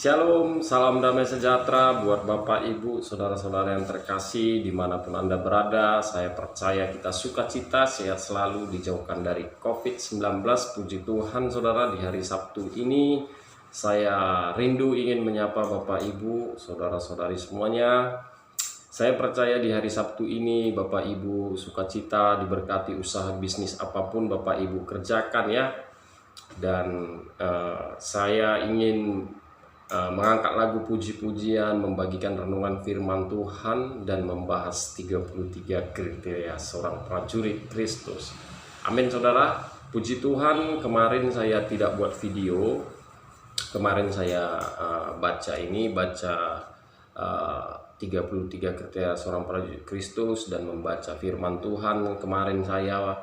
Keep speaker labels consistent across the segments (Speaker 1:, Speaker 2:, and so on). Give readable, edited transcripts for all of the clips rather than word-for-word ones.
Speaker 1: Shalom, salam damai sejahtera buat Bapak, Ibu, saudara-saudara yang terkasih dimanapun Anda berada. Saya percaya kita sukacita, sehat selalu, dijauhkan dari COVID-19. Puji Tuhan saudara, di hari Sabtu ini saya rindu ingin menyapa Bapak, Ibu, saudara-saudari semuanya. Saya percaya di hari Sabtu ini Bapak Ibu sukacita, diberkati usaha bisnis apapun Bapak Ibu kerjakan ya. Dan saya ingin mengangkat lagu puji-pujian, membagikan renungan firman Tuhan, dan membahas 33 kriteria seorang prajurit Kristus. Amin saudara, puji Tuhan. Kemarin saya tidak buat video. Kemarin saya baca 33 kriteria seorang prajurit Kristus dan membaca firman Tuhan. Kemarin saya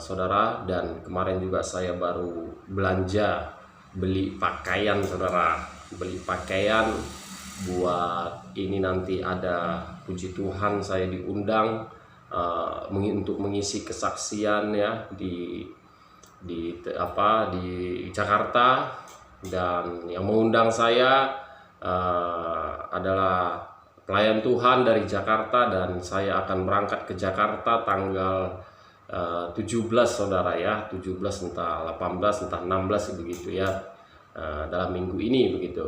Speaker 1: saudara, dan kemarin juga saya baru belanja beli pakaian saudara, beli pakaian buat ini nanti ada puji Tuhan saya diundang untuk mengisi kesaksian ya di Jakarta, dan yang mengundang saya adalah pelayan Tuhan dari Jakarta, dan saya akan berangkat ke Jakarta tanggal 17 saudara ya, 17 entah 18 entah 16 begitu ya, dalam minggu ini begitu.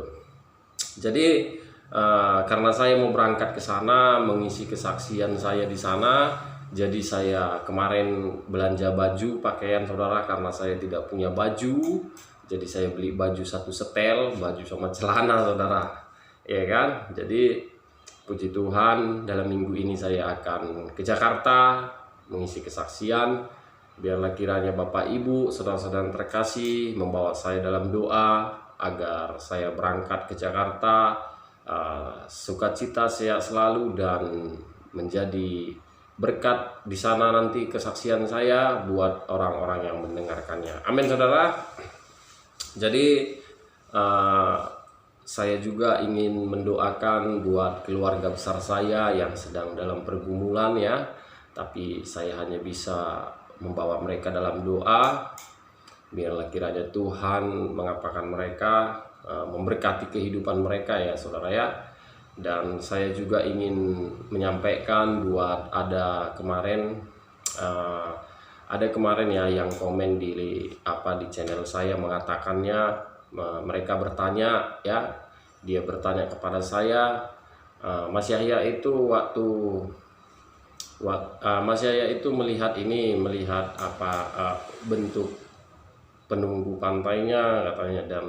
Speaker 1: Jadi karena saya mau berangkat ke sana mengisi kesaksian saya di sana, jadi saya kemarin belanja baju pakaian saudara, karena saya tidak punya baju, jadi saya beli baju satu setel, baju sama celana saudara, ya kan. Jadi puji Tuhan dalam minggu ini saya akan ke Jakarta mengisi kesaksian. Biarlah kiranya Bapak Ibu saudara-saudara terkasih membawa saya dalam doa agar saya berangkat ke Jakarta sukacita, sehat selalu, dan menjadi berkat di sana nanti kesaksian saya buat orang-orang yang mendengarkannya. Amin saudara. Jadi saya juga ingin mendoakan buat keluarga besar saya yang sedang dalam pergumulan ya, tapi saya hanya bisa membawa mereka dalam doa. Biarlah kiranya Tuhan mengapakan mereka, memberkati kehidupan mereka ya saudara ya. Dan saya juga ingin menyampaikan buat ada kemarin ya yang komen di channel saya mengatakannya, mereka bertanya ya, dia bertanya kepada saya, Mas Yahya itu Mas Yahya itu melihat bentuk penunggu pantainya katanya, dan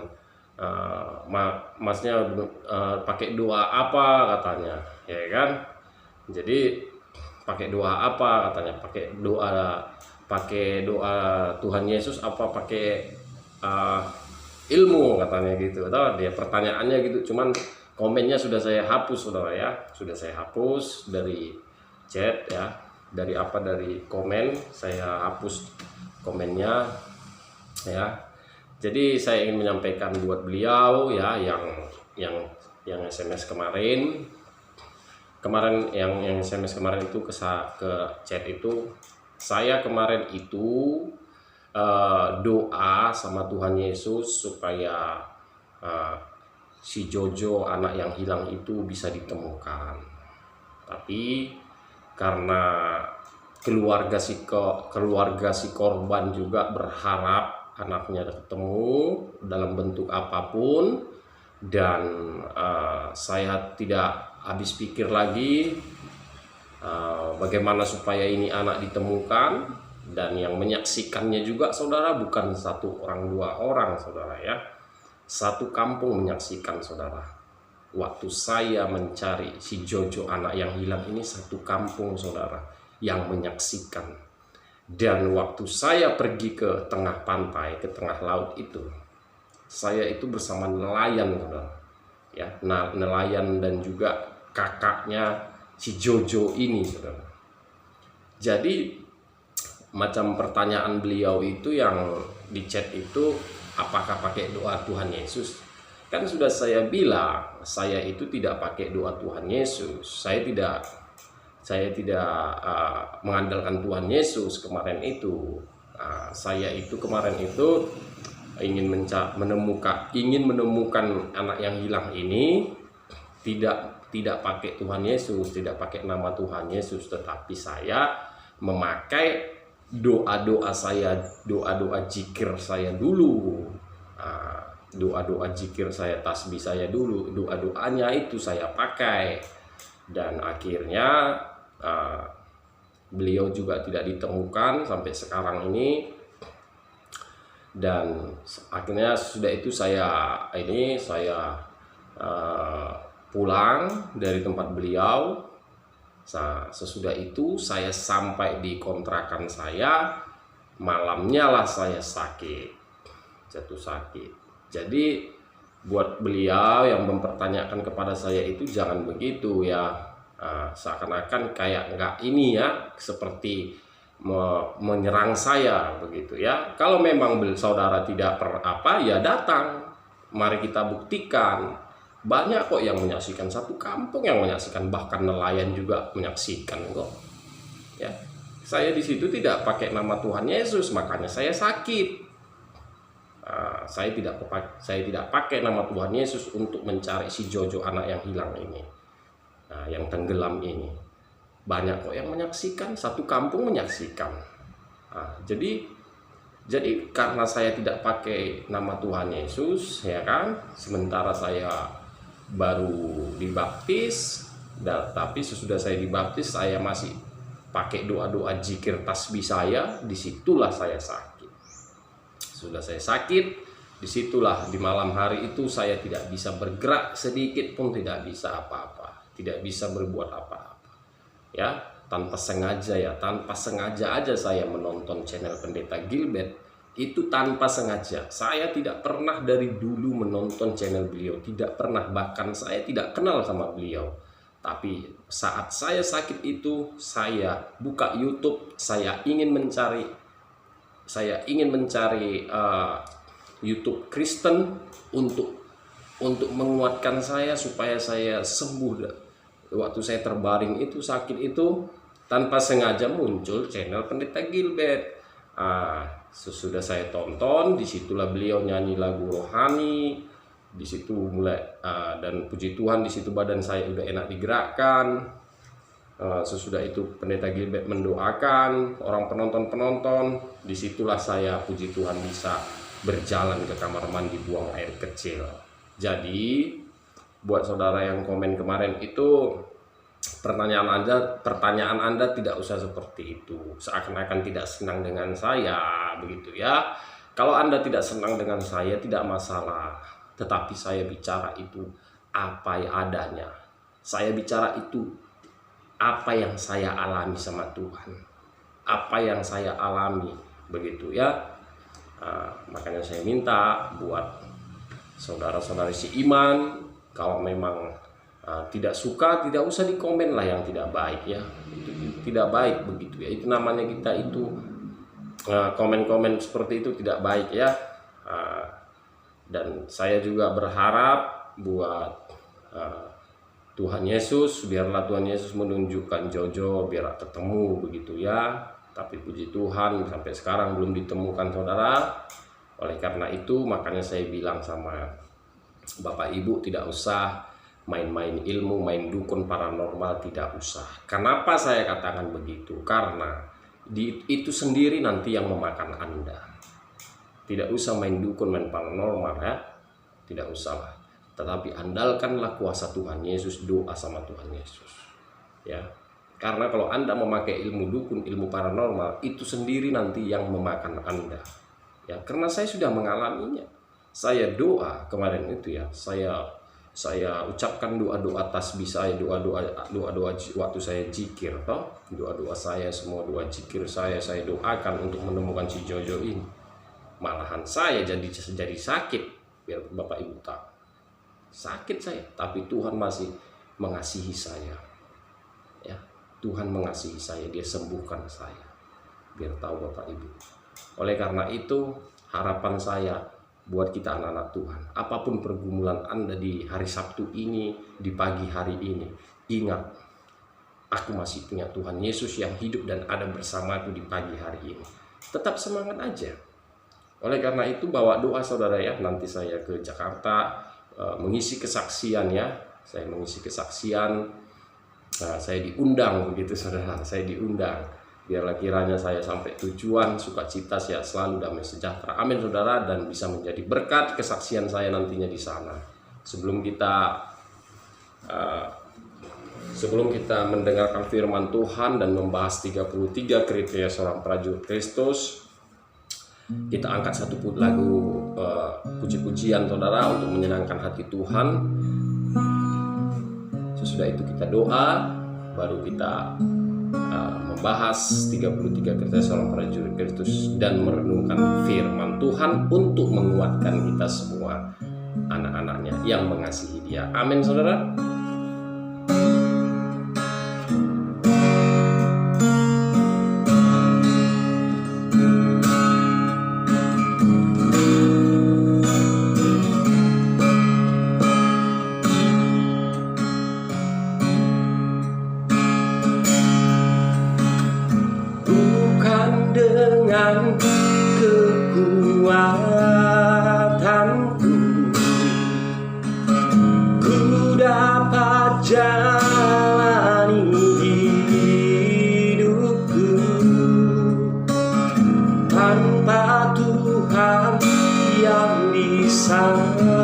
Speaker 1: masnya pakai doa apa katanya, ya kan. Jadi pakai doa apa katanya, pakai doa Tuhan Yesus apa pakai ilmu katanya gitu, atau dia pertanyaannya gitu. Cuman komennya sudah saya hapus saudara ya, sudah saya hapus dari chat ya, dari komen saya hapus komennya ya. Jadi saya ingin menyampaikan buat beliau ya, yang SMS kemarin yang SMS kemarin itu ke chat itu, saya kemarin itu doa sama Tuhan Yesus supaya si Jojo anak yang hilang itu bisa ditemukan. Tapi karena keluarga si korban juga berharap anaknya ketemu dalam bentuk apapun, dan saya tidak habis pikir lagi bagaimana supaya ini anak ditemukan. Dan yang menyaksikannya juga saudara bukan satu orang dua orang saudara ya, satu kampung menyaksikan saudara. Waktu saya mencari si Jojo anak yang hilang ini, satu kampung saudara yang menyaksikan. Dan waktu saya pergi ke tengah pantai, ke tengah laut itu, saya itu bersama nelayan saudara ya, nelayan dan juga kakaknya si Jojo ini saudara. Jadi macam pertanyaan beliau itu yang di chat itu, apakah pakai doa Tuhan Yesus? Kan sudah saya bilang, saya itu tidak pakai doa Tuhan Yesus. Saya tidak mengandalkan Tuhan Yesus kemarin itu. Saya itu kemarin itu ingin menemukan anak yang hilang ini, tidak pakai Tuhan Yesus, tidak pakai nama Tuhan Yesus, tetapi saya memakai doa-doa saya, doa-doa zikir saya dulu. Doa-doa zikir saya, tasbih saya dulu, doa-doanya itu saya pakai. Dan akhirnya beliau juga tidak ditemukan sampai sekarang ini. Dan akhirnya sudah itu saya pulang dari tempat beliau. Sesudah itu saya sampai di kontrakan saya, malamnya lah saya jatuh sakit. Jadi buat beliau yang mempertanyakan kepada saya itu jangan begitu ya, seakan-akan kayak enggak ini ya, seperti menyerang saya begitu ya. Kalau memang saudara tidak ya datang, mari kita buktikan. Banyak kok yang menyaksikan, satu kampung yang menyaksikan, bahkan nelayan juga menyaksikan kok. Ya, saya di situ tidak pakai nama Tuhan Yesus, makanya saya sakit. Saya tidak pakai nama Tuhan Yesus untuk mencari si Jojo, anak yang hilang ini, yang tenggelam ini. Banyak kok yang menyaksikan, satu kampung menyaksikan. Jadi karena saya tidak pakai nama Tuhan Yesus, ya kan, sementara saya baru dibaptis, tapi sesudah saya dibaptis saya masih pakai doa-doa zikir tasbih saya, disitulah saya sakit. Sudah saya sakit, disitulah di malam hari itu saya tidak bisa bergerak sedikit pun, tidak bisa apa-apa, tidak bisa berbuat apa-apa. Ya, tanpa sengaja aja saya menonton channel Pendeta Gilbert. Itu tanpa sengaja. Saya tidak pernah dari dulu menonton channel beliau, tidak pernah, bahkan saya tidak kenal sama beliau. Tapi saat saya sakit itu, saya buka YouTube, saya ingin mencari YouTube Kristen untuk menguatkan saya supaya saya sembuh. Waktu saya terbaring itu, sakit itu, tanpa sengaja muncul channel Pendeta Gilbert. Sesudah saya tonton, disitulah beliau nyanyi lagu rohani, disitu mulai dan puji Tuhan, disitu badan saya udah enak digerakkan. Sesudah itu Pendeta Gilbert mendoakan orang penonton, disitulah saya puji Tuhan bisa berjalan ke kamar mandi buang air kecil. Jadi buat saudara yang komen kemarin itu, pertanyaan Anda tidak usah seperti itu, seakan-akan tidak senang dengan saya begitu ya. Kalau Anda tidak senang dengan saya tidak masalah, tetapi saya bicara itu apa adanya. Saya bicara itu apa yang saya alami sama Tuhan, apa yang saya alami begitu ya. Makanya saya minta buat saudara-saudari seiman, kalau memang tidak suka, tidak usah dikomen lah yang tidak baik ya. Itu tidak baik begitu ya. Itu namanya kita itu komen-komen seperti itu tidak baik ya. Dan saya juga berharap buat Tuhan Yesus, biarlah Tuhan Yesus menunjukkan Jojo biar ketemu begitu ya. Tapi puji Tuhan sampai sekarang belum ditemukan saudara. Oleh karena itu makanya saya bilang sama Bapak Ibu, tidak usah main-main ilmu, main dukun paranormal, tidak usah. Kenapa saya katakan begitu? Karena itu sendiri nanti yang memakan Anda. Tidak usah main dukun, main paranormal ya, tidak usah lah. Tetapi andalkanlah kuasa Tuhan Yesus, doa sama Tuhan Yesus ya. Karena kalau Anda memakai ilmu dukun, ilmu paranormal, itu sendiri nanti yang memakan Anda ya. Karena saya sudah mengalaminya. Saya doa kemarin itu ya, saya ucapkan doa-doa tasbih saya, doa-doa waktu saya zikir toh, doa-doa saya, semua doa zikir saya doakan untuk menemukan si Jojo ini. Malahan saya jadi sakit, biar Bapak Ibu tahu. Sakit saya, tapi Tuhan masih mengasihi saya. Ya, Tuhan mengasihi saya, Dia sembuhkan saya. Biar tahu Bapak Ibu. Oleh karena itu, harapan saya buat kita anak-anak Tuhan, apapun pergumulan Anda di hari Sabtu ini, di pagi hari ini, ingat, aku masih punya Tuhan Yesus yang hidup dan ada bersamaku di pagi hari ini. Tetap semangat aja. Oleh karena itu bawa doa saudara ya, nanti saya ke Jakarta mengisi kesaksian ya. Saya mengisi kesaksian, saya diundang begitu saudara, saya diundang. Biarlah kiranya saya sampai tujuan sukacita, sehat selalu, damai sejahtera. Amin saudara, dan bisa menjadi berkat kesaksian saya nantinya di sana. Sebelum kita mendengarkan firman Tuhan dan membahas 33 kriteria seorang prajurit Kristus, kita angkat satu lagu puji-pujian saudara untuk menyenangkan hati Tuhan. Sesudah itu kita doa, baru kita membahas 33 kriteria seorang prajurit Kristus dan merenungkan firman Tuhan untuk menguatkan kita semua, anak-anaknya yang mengasihi Dia. Amin saudara. Dengan kekuatanku ku dapat jalani hidupku tanpa Tuhan yang di sampingku.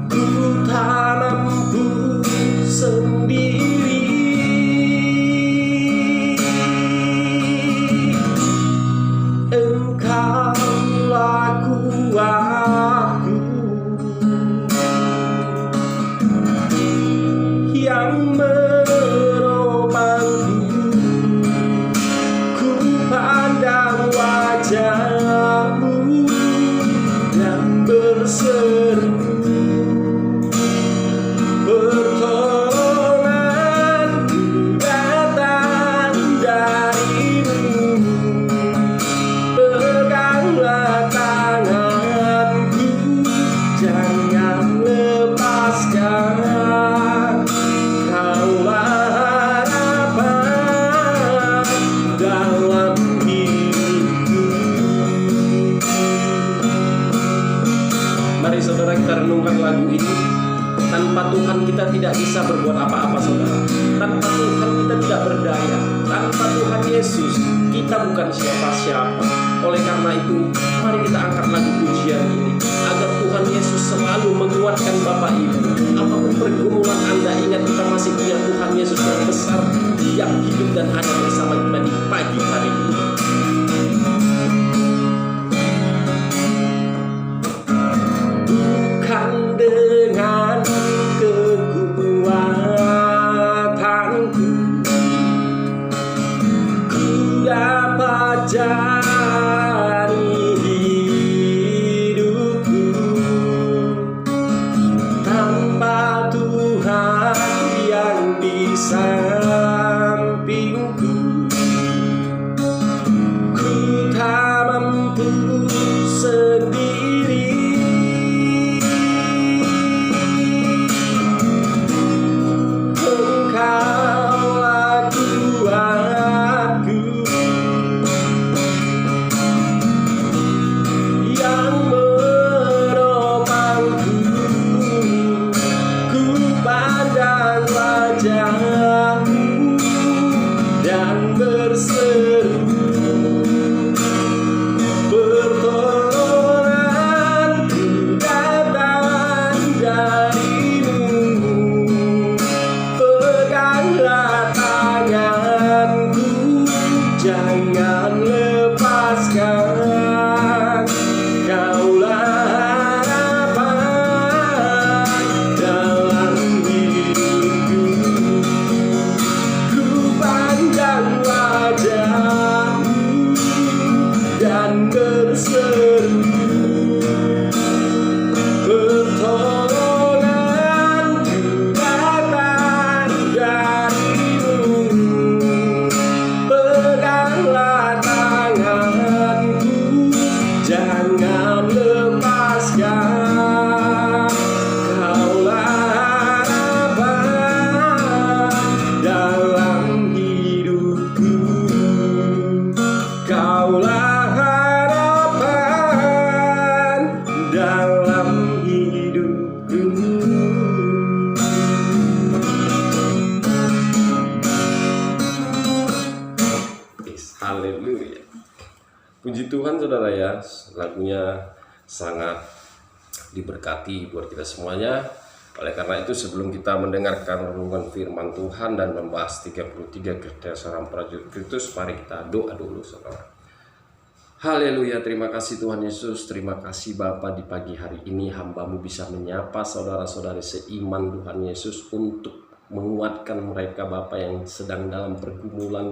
Speaker 1: Ku tak mampu sendiri, yang menopangku. Ku pandang wajah-Mu dan berseru, pertolonganku datang dari-Mu. Peganglah tanganku, jangan lepaskan. Mari saudara kita renungkan lagu ini. Tanpa Tuhan kita tidak bisa berbuat apa-apa saudara. Tanpa Tuhan kita tidak berdaya. Tanpa Tuhan Yesus kita bukan siapa-siapa. Oleh karena itu mari kita angkat lagu pujian ini agar Tuhan Yesus selalu menguatkan Bapak Ibu. Apapun pergumulan Anda, ingat kita masih punya Tuhan Yesus yang besar, yang hidup dan ada bersama kita di pagi hari ini. Dengan kekuatanku ku dapat jalani hidupku tanpa Tuhan yang di sampingku. Tuhan saudara ya, lagunya sangat diberkati buat kita semuanya. Oleh karena itu sebelum kita mendengarkan renungan firman Tuhan dan membahas 33 kriteria seorang prajurit Kristus, mari kita doa dulu saudara. Haleluya, terima kasih Tuhan Yesus, terima kasih Bapa, di pagi hari ini hamba-Mu bisa menyapa saudara-saudari seiman Tuhan Yesus untuk menguatkan mereka Bapa yang sedang dalam pergumulan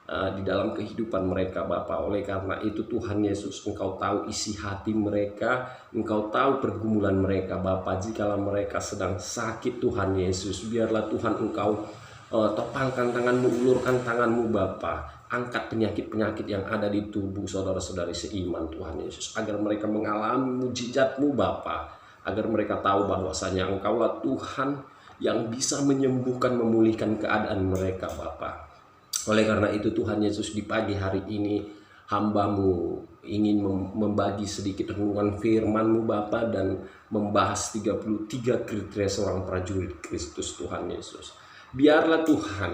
Speaker 1: di dalam kehidupan mereka Bapa. Oleh karena itu Tuhan Yesus, Engkau tahu isi hati mereka, Engkau tahu pergumulan mereka Bapa. Jikalau mereka sedang sakit Tuhan Yesus, biarlah Tuhan Engkau topangkan tangan-Mu, ulurkan tangan-Mu Bapa. Angkat penyakit-penyakit yang ada di tubuh saudara-saudari seiman Tuhan Yesus, agar mereka mengalami mujizat-Mu Bapa, agar mereka tahu bahwasanya Engkaulah Tuhan yang bisa menyembuhkan, memulihkan keadaan mereka Bapa. Oleh karena itu Tuhan Yesus, di pagi hari ini hamba-Mu ingin membagi sedikit renungan firman-Mu Bapa dan membahas 33 kriteria seorang prajurit Kristus Tuhan Yesus. Biarlah Tuhan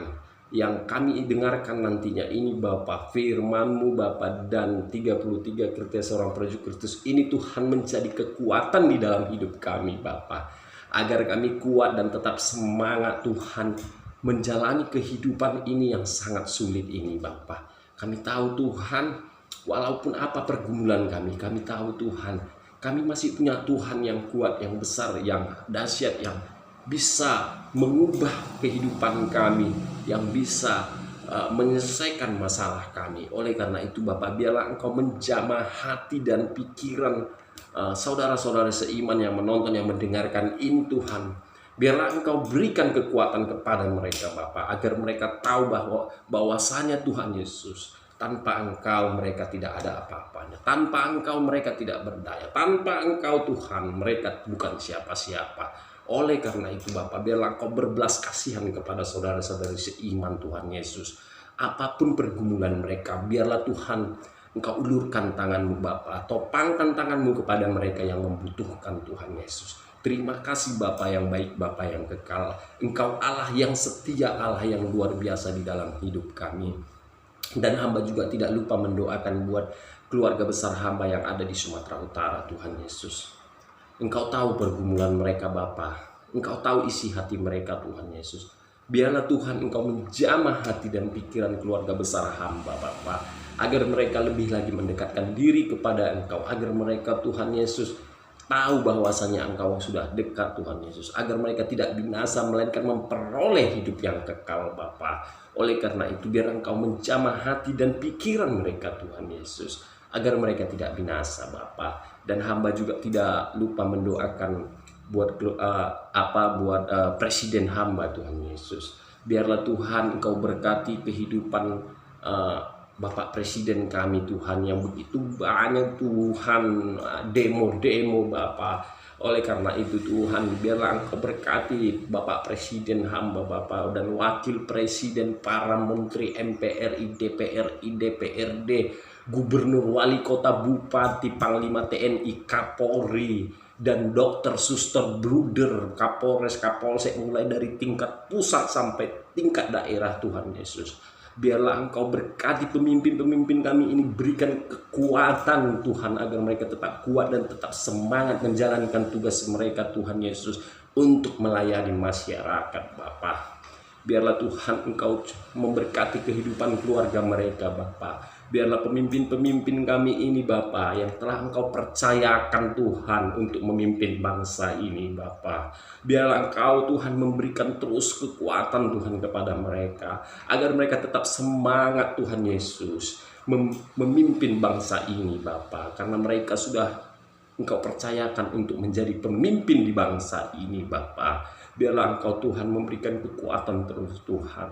Speaker 1: yang kami dengarkan nantinya ini Bapa, firman-Mu Bapa, dan 33 kriteria seorang prajurit Kristus ini Tuhan menjadi kekuatan di dalam hidup kami Bapa, agar kami kuat dan tetap semangat Tuhan menjalani kehidupan ini yang sangat sulit ini Bapa. Kami tahu Tuhan, walaupun apa pergumulan kami tahu Tuhan, kami masih punya Tuhan yang kuat, yang besar, yang dahsyat, yang bisa mengubah kehidupan kami, yang bisa menyelesaikan masalah kami. Oleh karena itu Bapak, biarlah Engkau menjamah hati dan pikiran saudara-saudara seiman yang menonton, yang mendengarkan ini Tuhan. Biarlah Engkau berikan kekuatan kepada mereka Bapak, agar mereka tahu bahwasanya Tuhan Yesus, tanpa Engkau mereka tidak ada apa-apanya. Tanpa Engkau mereka tidak berdaya. Tanpa Engkau Tuhan mereka bukan siapa-siapa. Oleh karena itu Bapak, biarlah Engkau berbelas kasihan kepada saudara-saudari seiman Tuhan Yesus. Apapun pergumulan mereka, biarlah Tuhan Engkau ulurkan tangan-Mu Bapak, topangkan tangan-Mu kepada mereka yang membutuhkan Tuhan Yesus. Terima kasih Bapa yang baik, Bapa yang kekal. Engkau Allah yang setia, Allah yang luar biasa di dalam hidup kami. Dan hamba juga tidak lupa mendoakan buat keluarga besar hamba yang ada di Sumatera Utara Tuhan Yesus. Engkau tahu pergumulan mereka Bapa, Engkau tahu isi hati mereka Tuhan Yesus. Biarlah Tuhan Engkau menjamah hati dan pikiran keluarga besar hamba Bapa, agar mereka lebih lagi mendekatkan diri kepada Engkau, agar mereka Tuhan Yesus tahu bahwasanya Engkau sudah dekat Tuhan Yesus, agar mereka tidak binasa melainkan memperoleh hidup yang kekal Bapa. Oleh karena itu biar Engkau menjamah hati dan pikiran mereka Tuhan Yesus, agar mereka tidak binasa Bapa. Dan hamba juga tidak lupa mendoakan buat presiden hamba Tuhan Yesus. Biarlah Tuhan Engkau berkati kehidupan Bapak Presiden kami Tuhan, yang begitu banyak Tuhan demo-demo Bapak. Oleh karena itu Tuhan, biarlah Engkau berkati Bapak Presiden hamba Bapak, dan Wakil Presiden, para Menteri, MPRI, DPRI, DPRD, Gubernur, Wali Kota, Bupati, Panglima TNI, Kapolri, dan dokter, suster, bruder, Kapolres, Kapolsek, mulai dari tingkat pusat sampai tingkat daerah Tuhan Yesus. Biarlah Engkau berkati pemimpin-pemimpin kami ini, berikan kekuatan Tuhan, agar mereka tetap kuat dan tetap semangat menjalankan tugas mereka Tuhan Yesus untuk melayani masyarakat Bapa. Biarlah Tuhan Engkau memberkati kehidupan keluarga mereka Bapa. Biarlah pemimpin-pemimpin kami ini Bapa, yang telah Engkau percayakan Tuhan untuk memimpin bangsa ini Bapa. Biarlah Engkau Tuhan memberikan terus kekuatan Tuhan kepada mereka, agar mereka tetap semangat Tuhan Yesus memimpin bangsa ini Bapa. Karena mereka sudah Engkau percayakan untuk menjadi pemimpin di bangsa ini Bapa. Biarlah Engkau Tuhan memberikan kekuatan terus Tuhan.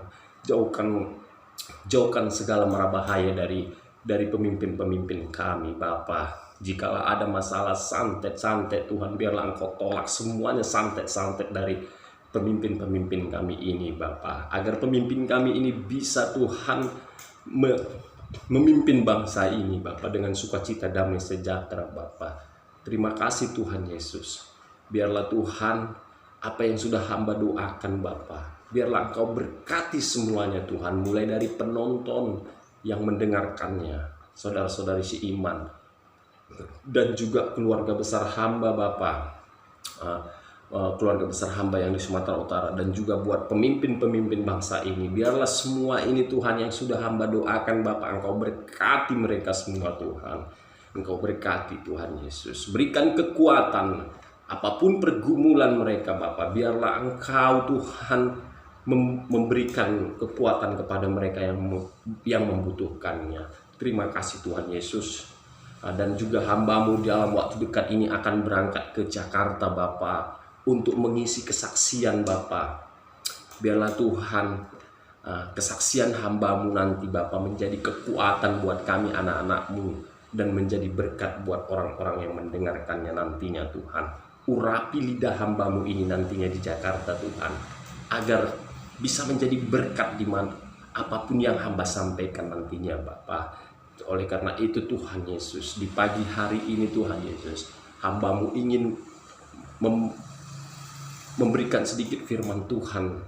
Speaker 1: Jauhkan segala mara bahaya dari pemimpin-pemimpin kami Bapa. Jikalau ada masalah santet-santet Tuhan, biarlah Engkau tolak semuanya santet-santet dari pemimpin-pemimpin kami ini Bapa, agar pemimpin kami ini bisa Tuhan memimpin bangsa ini Bapa dengan sukacita, damai, sejahtera Bapa. Terima kasih Tuhan Yesus. Biarlah Tuhan apa yang sudah hamba doakan Bapa, biarlah Engkau berkati semuanya Tuhan, mulai dari penonton yang mendengarkannya, saudara-saudari seiman, dan juga keluarga besar hamba Bapa, keluarga besar hamba yang di Sumatera Utara, dan juga buat pemimpin-pemimpin bangsa ini. Biarlah semua ini Tuhan yang sudah hamba doakan Bapa, Engkau berkati mereka semua Tuhan. Engkau berkati Tuhan Yesus, berikan kekuatan apapun pergumulan mereka Bapa. Biarlah Engkau Tuhan memberikan kekuatan kepada mereka yang membutuhkannya. Terima kasih Tuhan Yesus. Dan juga hamba-Mu dalam waktu dekat ini akan berangkat ke Jakarta Bapa, untuk mengisi kesaksian Bapa. Biarlah Tuhan kesaksian hamba-Mu nanti Bapa menjadi kekuatan buat kami anak-anak-Mu, dan menjadi berkat buat orang-orang yang mendengarkannya nantinya Tuhan. Urapi lidah hamba-Mu ini nantinya di Jakarta Tuhan, agar bisa menjadi berkat di mana apapun yang hamba sampaikan nantinya Bapa. Oleh karena itu Tuhan Yesus, di pagi hari ini Tuhan Yesus, hamba-Mu ingin memberikan sedikit firman Tuhan,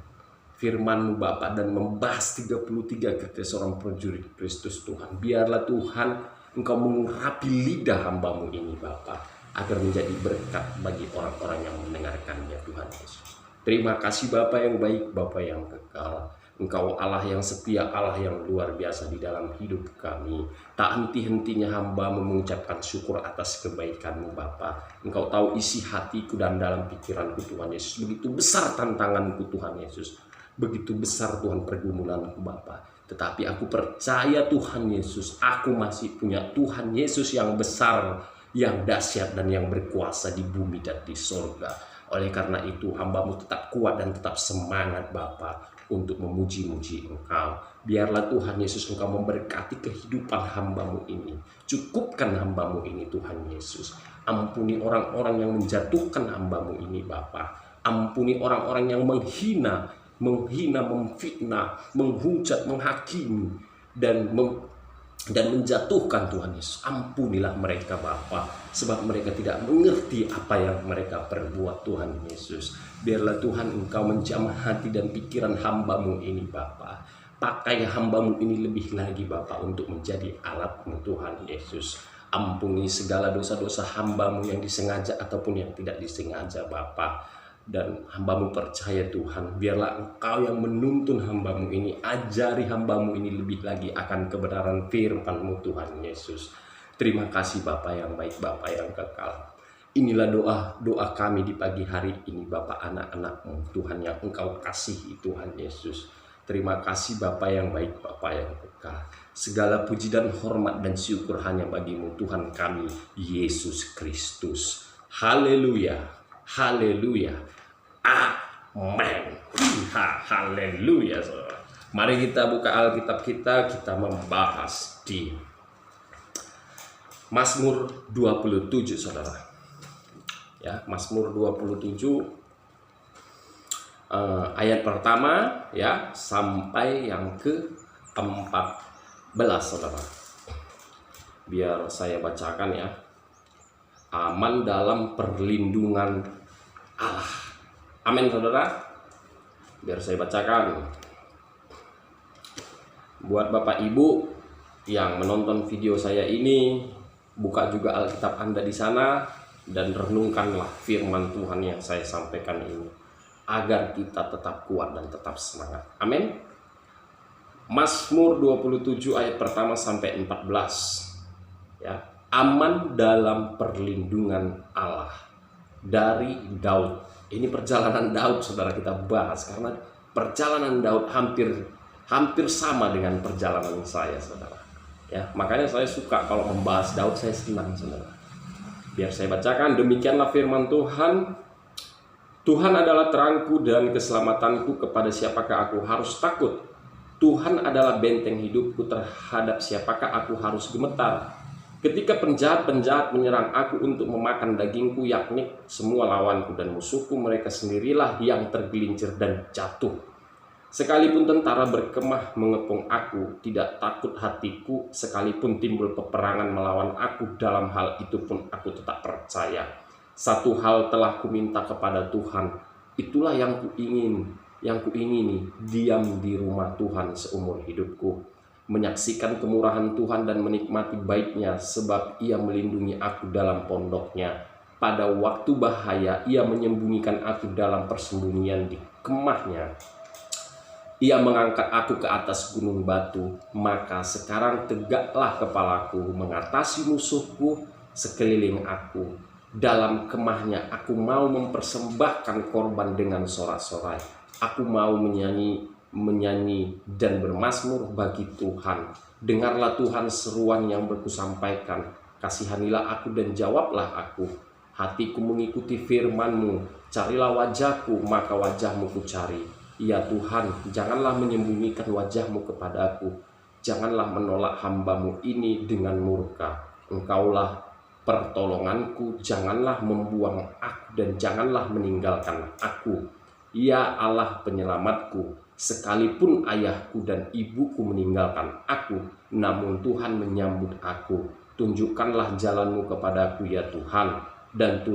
Speaker 1: firman-Mu Bapa, dan membahas 33 kriteria seorang prajurit Kristus Tuhan. Biarlah Tuhan Engkau mengurapi lidah hamba-Mu ini Bapa, agar menjadi berkat bagi orang-orang yang mendengarkannya Tuhan Yesus. Terima kasih Bapa yang baik, Bapa yang kekal. Engkau Allah yang setia, Allah yang luar biasa di dalam hidup kami. Tak henti-hentinya hamba mengucapkan syukur atas kebaikan-Mu Bapa. Engkau tahu isi hatiku dan dalam pikiranku Tuhan Yesus. Begitu besar tantanganku Tuhan Yesus. Begitu besar Tuhan pergumulanku Bapa. Tetapi aku percaya Tuhan Yesus, aku masih punya Tuhan Yesus yang besar, yang dahsyat dan yang berkuasa di bumi dan di sorga. Oleh karena itu hamba-Mu tetap kuat dan tetap semangat Bapa, untuk memuji-muji Engkau. Biarlah Tuhan Yesus Engkau memberkati kehidupan hamba-Mu ini. Cukupkan hamba-Mu ini Tuhan Yesus. Ampuni orang-orang yang menjatuhkan hamba-Mu ini Bapa. Ampuni orang-orang yang menghina, memfitnah, menghujat, menghakimi, dan menjatuhkan Tuhan Yesus. Ampunilah mereka Bapa, sebab mereka tidak mengerti apa yang mereka perbuat Tuhan Yesus. Biarlah Tuhan Engkau menjamah hati dan pikiran hamba-Mu ini Bapa. Pakai hamba-Mu ini lebih lagi Bapa, untuk menjadi alat-Mu Tuhan Yesus. Ampuni segala dosa-dosa hamba-Mu yang disengaja ataupun yang tidak disengaja Bapa. Dan hamba-Mu percaya Tuhan, biarlah Engkau yang menuntun hamba-Mu ini. Ajari hamba-Mu ini lebih lagi akan kebenaran firman-Mu Tuhan Yesus. Terima kasih Bapa yang baik, Bapa yang kekal. Inilah doa kami di pagi hari ini Bapa, anak-anak-Mu Tuhan yang Engkau kasihi Tuhan Yesus. Terima kasih Bapa yang baik, Bapa yang kekal. Segala puji dan hormat dan syukur hanya bagi-Mu Tuhan kami, Yesus Kristus. Haleluya, haleluya, amin. Haleluya saudara. Mari kita buka Alkitab kita membahas di Mazmur 27 saudara. Ya, Mazmur 27 ayat pertama ya sampai yang ke-14 saudara. Biar saya bacakan ya. Aman dalam perlindungan Allah. Amin saudara. Biar saya bacakan. Buat Bapak Ibu yang menonton video saya ini, buka juga Alkitab Anda di sana dan renungkanlah firman Tuhan yang saya sampaikan ini, agar kita tetap kuat dan tetap semangat. Amin. Mazmur 27 ayat pertama sampai 14. Ya, aman dalam perlindungan Allah, dari Daud. Ini perjalanan Daud saudara kita bahas, karena perjalanan Daud hampir sama dengan perjalanan saya saudara. Ya, makanya saya suka kalau membahas Daud, saya senang saudara. Biar saya bacakan, demikianlah firman Tuhan. Tuhan adalah terangku dan keselamatanku, kepada siapakah aku harus takut? Tuhan adalah benteng hidupku, terhadap siapakah aku harus gemetar? Ketika penjahat-penjahat menyerang aku untuk memakan dagingku, yakni semua lawanku dan musuhku, mereka sendirilah yang tergelincir dan jatuh. Sekalipun tentara berkemah mengepung aku, tidak takut hatiku. Sekalipun timbul peperangan melawan aku, dalam hal itu pun aku tetap percaya. Satu hal telah kuminta kepada Tuhan, itulah yang kuingini, diam di rumah Tuhan seumur hidupku, menyaksikan kemurahan Tuhan dan menikmati baiknya, sebab Ia melindungi aku dalam pondoknya. Pada waktu bahaya Ia menyembunyikan aku dalam persembunyian di kemahnya. Ia mengangkat aku ke atas gunung batu, maka sekarang tegaklah kepalaku mengatasi musuhku sekeliling aku. Dalam kemahnya aku mau mempersembahkan korban dengan sorak-sorai. Aku mau menyanyi dan bermazmur bagi Tuhan. Dengarlah Tuhan seruan yang berkusampaikan. Kasihanilah aku dan jawablah aku. Hatiku mengikuti firman-Mu. Carilah wajahku, maka wajah-Mu ku cari. Ya Tuhan, janganlah menyembunyikan wajah-Mu kepadaku. Janganlah menolak hamba-Mu ini dengan murka. Engkaulah pertolonganku, janganlah membuang aku dan janganlah meninggalkan aku. Ya Allah penyelamatku, sekalipun ayahku dan ibuku meninggalkan aku, namun Tuhan menyambut aku. Tunjukkanlah jalan-Mu kepadaku ya Tuhan, dan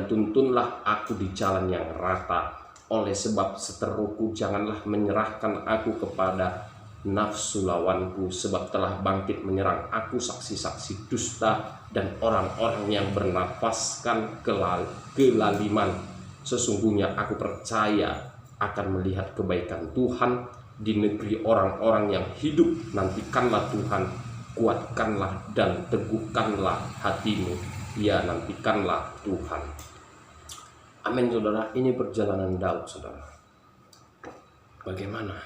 Speaker 1: tuntunlah aku di jalan yang rata. Oleh sebab seteruku, janganlah menyerahkan aku kepada nafsu lawanku, sebab telah bangkit menyerang aku saksi-saksi dusta dan orang-orang yang bernafaskan kelaliman. Sesungguhnya aku percaya akan melihat kebaikan Tuhan di negeri orang-orang yang hidup. Nantikanlah Tuhan, kuatkanlah dan teguhkanlah hatimu. Ya, nantikanlah Tuhan. Amin, saudara. Ini perjalanan Daud, saudara. Bagaimana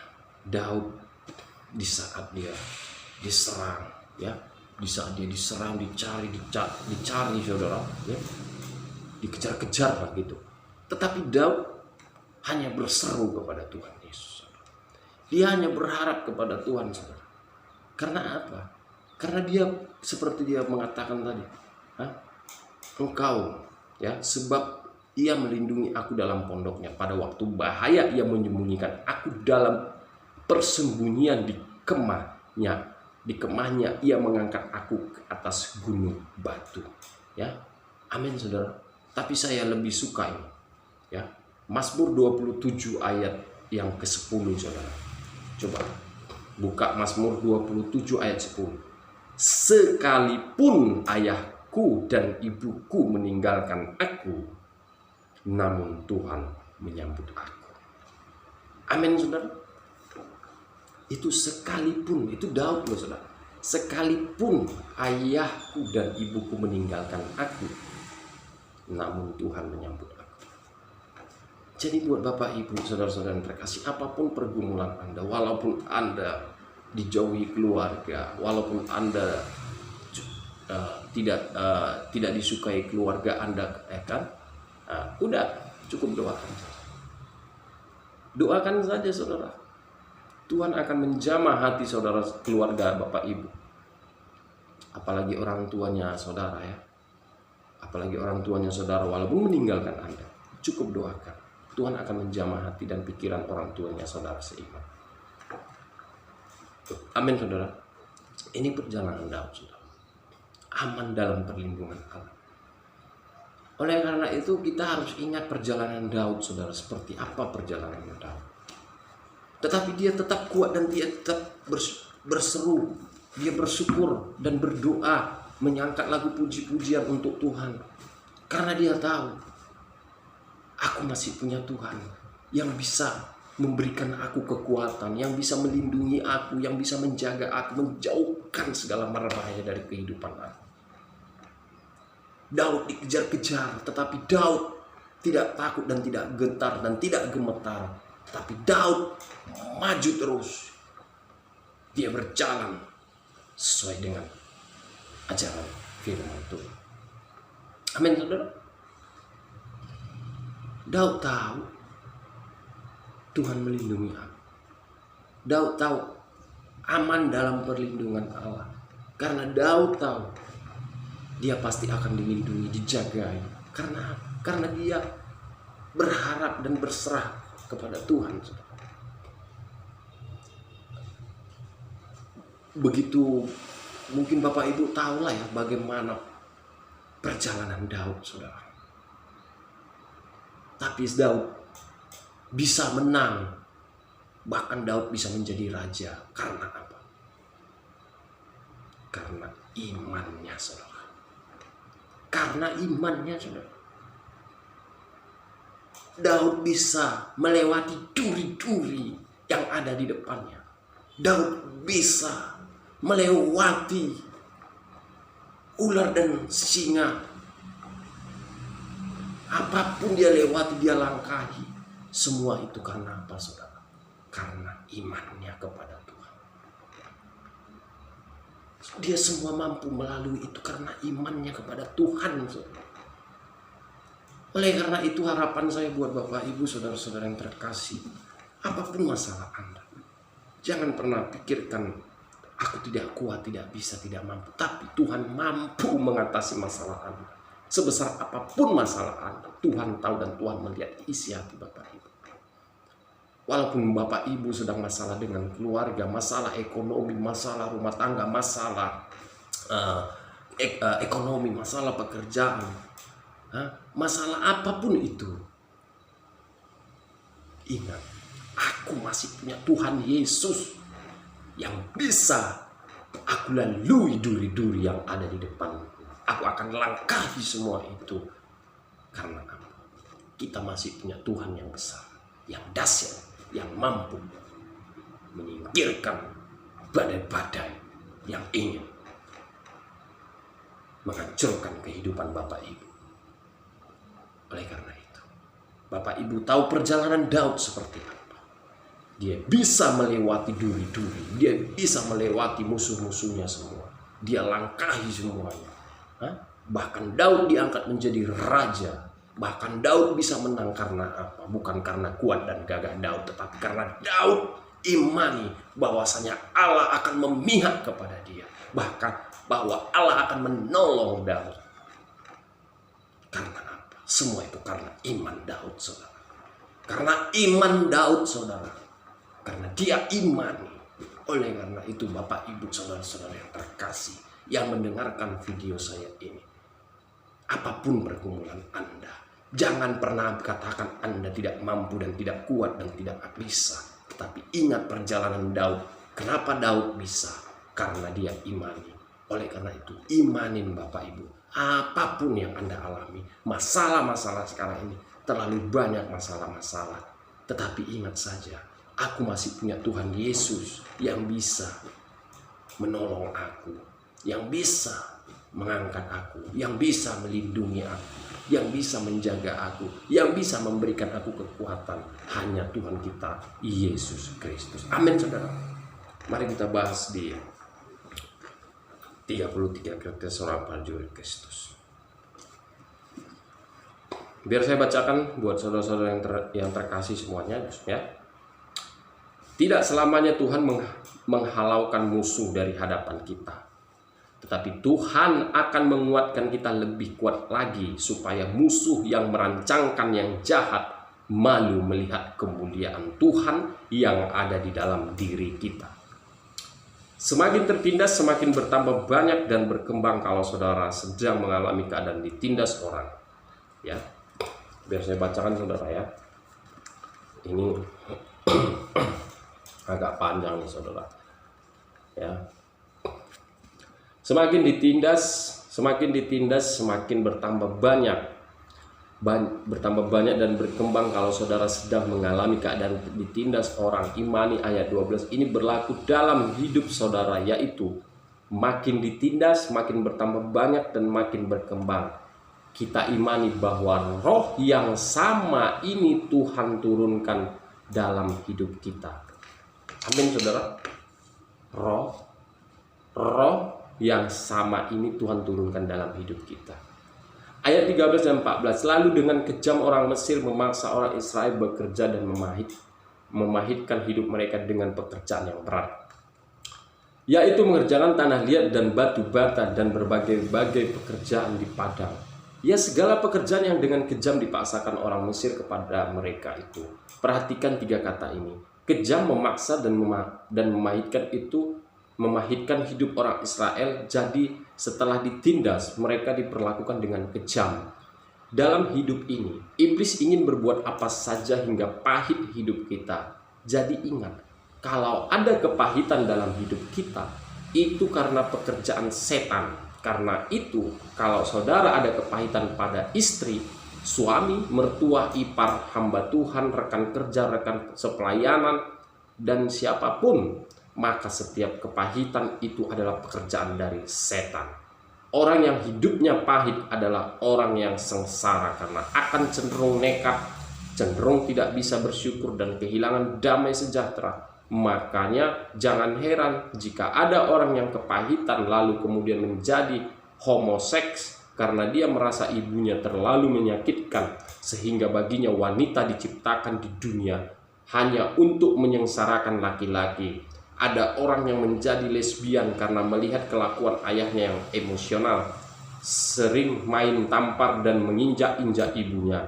Speaker 1: Daud di saat dia diserang, ya, di saat dia diserang, dicari, saudara, ya, dikejar-kejar lah gitu. Tetapi Daud hanya berseru kepada Tuhan Yesus. Dia hanya berharap kepada Tuhan, saudara. Karena apa? Karena dia seperti dia mengatakan tadi, Engkau, ya, sebab Ia melindungi aku dalam pondoknya. Pada waktu bahaya Ia menyembunyikan aku dalam persembunyian di kemahnya. Di kemahnya Ia mengangkat aku ke atas gunung batu. Ya, amin, saudara. Tapi saya lebih suka ini, ya, Mazmur 27 ayat yang ke-10, saudara. Coba buka Mazmur 27 ayat 10. Sekalipun ayahku dan ibuku meninggalkan aku, namun Tuhan menyambut aku. Amin, saudara. Itu sekalipun, itu Daud loh, saudara. Sekalipun ayahku dan ibuku meninggalkan aku, namun Tuhan menyambut aku. Jadi buat Bapak Ibu, saudara-saudara yang terkasih, apapun pergumulan Anda, walaupun Anda dijauhi keluarga, walaupun Anda tidak disukai keluarga Anda, kan? Udah cukup doakan. Doakan saja, saudara. Tuhan akan menjamah hati saudara, keluarga Bapak Ibu. Apalagi orang tuanya saudara, ya. Apalagi orang tuanya saudara walaupun meninggalkan Anda. Cukup doakan. Tuhan akan menjamah hati dan pikiran orang tuanya saudara seiman. Amin, saudara. Ini perjalanan Daud, saudara. Aman dalam perlindungan Allah. Oleh karena itu kita harus ingat perjalanan Daud, saudara. Seperti apa perjalanan Daud. Tetapi dia tetap kuat dan dia tetap berseru. Dia bersyukur dan berdoa, menyangkat lagu puji-pujian untuk Tuhan. Karena dia tahu, aku masih punya Tuhan yang bisa memberikan aku kekuatan, yang bisa melindungi aku, yang bisa menjaga aku, menjauhkan segala mara bahaya dari kehidupan aku. Daud dikejar-kejar, tetapi Daud tidak takut dan tidak gentar dan tidak gemetar. Tapi Daud maju terus. Dia berjalan sesuai dengan ajaran firman Tuhan. Amin, saudara. Daud tahu Tuhan melindungi aku. Daud tahu aman dalam perlindungan Allah. Karena Daud tahu dia pasti akan dilindungi, dijagai. Karena dia berharap dan berserah kepada Tuhan. Begitu mungkin Bapak Ibu tahulah ya bagaimana perjalanan Daud, saudara. Tapi Daud bisa menang. Bahkan Daud bisa menjadi raja. Karena apa? Karena imannya, saudara. Karena imannya, saudara. Daud bisa melewati duri-duri yang ada di depannya. Daud bisa melewati ular dan singa. Apapun dia lewati, dia langkahi. Semua itu karena apa, saudara? Karena imannya kepada Tuhan. Dia semua mampu melalui itu karena imannya kepada Tuhan, saudara. Oleh karena itu harapan saya buat Bapak Ibu saudara-saudara yang terkasih, apapun masalah Anda, jangan pernah pikirkan aku tidak kuat, tidak bisa, tidak mampu. Tapi Tuhan mampu mengatasi masalah Anda. Sebesar apapun masalah Anda, Tuhan tahu dan Tuhan melihat isi hati Bapak Ibu. Walaupun Bapak Ibu sedang masalah dengan keluarga, masalah ekonomi, masalah rumah tangga, masalah ekonomi, masalah pekerjaan, masalah apapun itu, ingat, aku masih punya Tuhan Yesus yang bisa aku lalui duri-duri yang ada di depan. Aku akan langkahi semua itu. Karena apa? Kita masih punya Tuhan yang besar, yang dahsyat, yang mampu menyingkirkan badai-badai yang ingin menghancurkan kehidupan Bapak Ibu. Oleh karena itu, Bapak Ibu tahu perjalanan Daud seperti apa. Dia bisa melewati duri-duri, dia bisa melewati musuh-musuhnya semua. Dia langkahi semuanya. Bahkan Daud diangkat menjadi raja. Bahkan Daud bisa menang karena apa? Bukan karena kuat dan gagah Daud, tetapi karena Daud imani bahwasanya Allah akan memihak kepada dia. Bahkan bahwa Allah akan menolong Daud. Karena apa? Semua itu karena iman Daud, saudara. Karena iman Daud, saudara. Karena dia imani. Oleh karena itu Bapak Ibu saudara-saudara yang terkasih, yang mendengarkan video saya ini, apapun pergumulan Anda, jangan pernah katakan Anda tidak mampu dan tidak kuat dan tidak bisa. Tetapi ingat perjalanan Daud. Kenapa Daud bisa? Karena dia imani. Oleh karena itu, imanin Bapak Ibu. Apapun yang Anda alami, masalah-masalah sekarang ini, terlalu banyak masalah-masalah. Tetapi ingat saja, aku masih punya Tuhan Yesus yang bisa menolong aku, yang bisa mengangkat aku, yang bisa melindungi aku, yang bisa menjaga aku, yang bisa memberikan aku kekuatan. Hanya Tuhan kita, Yesus Kristus. Amin, saudara. Mari kita bahas di 33 karakter seorang prajurit Kristus. Biar saya bacakan buat saudara-saudara yang terkasih semuanya, ya. Tidak selamanya Tuhan menghalaukan musuh dari hadapan kita. Tetapi Tuhan akan menguatkan kita lebih kuat lagi supaya musuh yang merancangkan yang jahat malu melihat kemuliaan Tuhan yang ada di dalam diri kita. Semakin tertindas, semakin bertambah banyak dan berkembang kalau saudara sedang mengalami keadaan ditindas orang. Ya, biar saya bacakan saudara ya. Ini agak panjang nih saudara. Ya. Semakin ditindas, semakin bertambah banyak. Bertambah banyak dan berkembang kalau saudara sedang mengalami keadaan ditindas orang. Imani ayat 12 ini berlaku dalam hidup saudara, yaitu makin ditindas, makin bertambah banyak dan makin berkembang. Kita imani bahwa roh yang sama ini Tuhan turunkan dalam hidup kita. Amin, saudara. Roh yang sama ini Tuhan turunkan dalam hidup kita. Ayat 13 dan 14. Lalu dengan kejam orang Mesir memaksa orang Israel bekerja dan memahitkan hidup mereka dengan pekerjaan yang berat, yaitu mengerjakan tanah liat dan batu bata dan berbagai-bagai pekerjaan di padang. Ya, segala pekerjaan yang dengan kejam dipaksakan orang Mesir kepada mereka itu. Perhatikan 3 kata ini. Kejam, memaksa, dan memahitkan itu. Memahitkan hidup orang Israel. Jadi setelah ditindas, mereka diperlakukan dengan kejam. Dalam hidup ini, iblis ingin berbuat apa saja hingga pahit hidup kita. Jadi ingat, kalau ada kepahitan dalam hidup kita, itu karena pekerjaan setan. Karena itu, kalau saudara ada kepahitan pada istri, suami, mertua, ipar, hamba Tuhan, rekan kerja, rekan sepelayanan, dan siapapun, maka setiap kepahitan itu adalah pekerjaan dari setan. Orang yang hidupnya pahit adalah orang yang sengsara karena akan cenderung nekat, cenderung tidak bisa bersyukur dan kehilangan damai sejahtera. Makanya jangan heran jika ada orang yang kepahitan lalu kemudian menjadi homoseks karena dia merasa ibunya terlalu menyakitkan, sehingga baginya wanita diciptakan di dunia hanya untuk menyengsarakan laki-laki. Ada orang yang menjadi lesbian karena melihat kelakuan ayahnya yang emosional, sering main tampar dan menginjak-injak ibunya.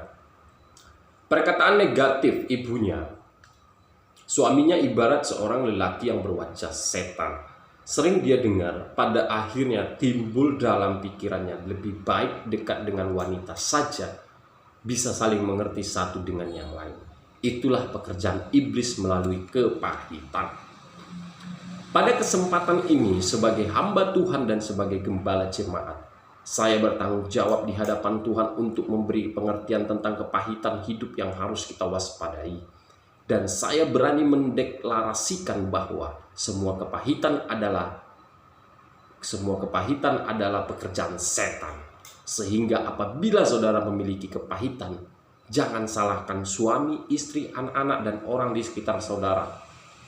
Speaker 1: Perkataan negatif ibunya, suaminya ibarat seorang lelaki yang berwajah setan. Sering dia dengar, pada akhirnya timbul dalam pikirannya, lebih baik dekat dengan wanita saja, bisa saling mengerti satu dengan yang lain. Itulah pekerjaan iblis melalui kepahitan. Pada kesempatan ini, sebagai hamba Tuhan dan sebagai gembala jemaat, saya bertanggung jawab di hadapan Tuhan untuk memberi pengertian tentang kepahitan hidup yang harus kita waspadai. Dan saya berani mendeklarasikan bahwa semua kepahitan adalah pekerjaan setan. Sehingga apabila saudara memiliki kepahitan, jangan salahkan suami, istri, anak-anak, dan orang di sekitar saudara.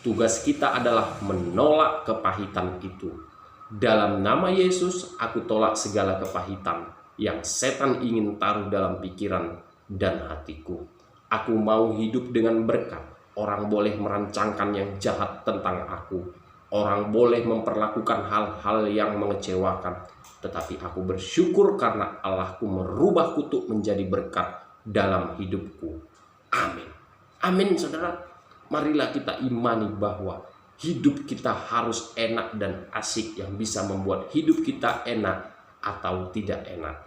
Speaker 1: Tugas kita adalah menolak kepahitan itu. Dalam nama Yesus, aku tolak segala kepahitan yang setan ingin taruh dalam pikiran dan hatiku. Aku mau hidup dengan berkat. Orang boleh merancangkan yang jahat tentang aku. Orang boleh memperlakukan hal-hal yang mengecewakan. Tetapi aku bersyukur karena Allahku merubah kutuk menjadi berkat dalam hidupku. Amin. Amin, saudara. Marilah kita imani bahwa hidup kita harus enak dan asik, yang bisa membuat hidup kita enak atau tidak enak.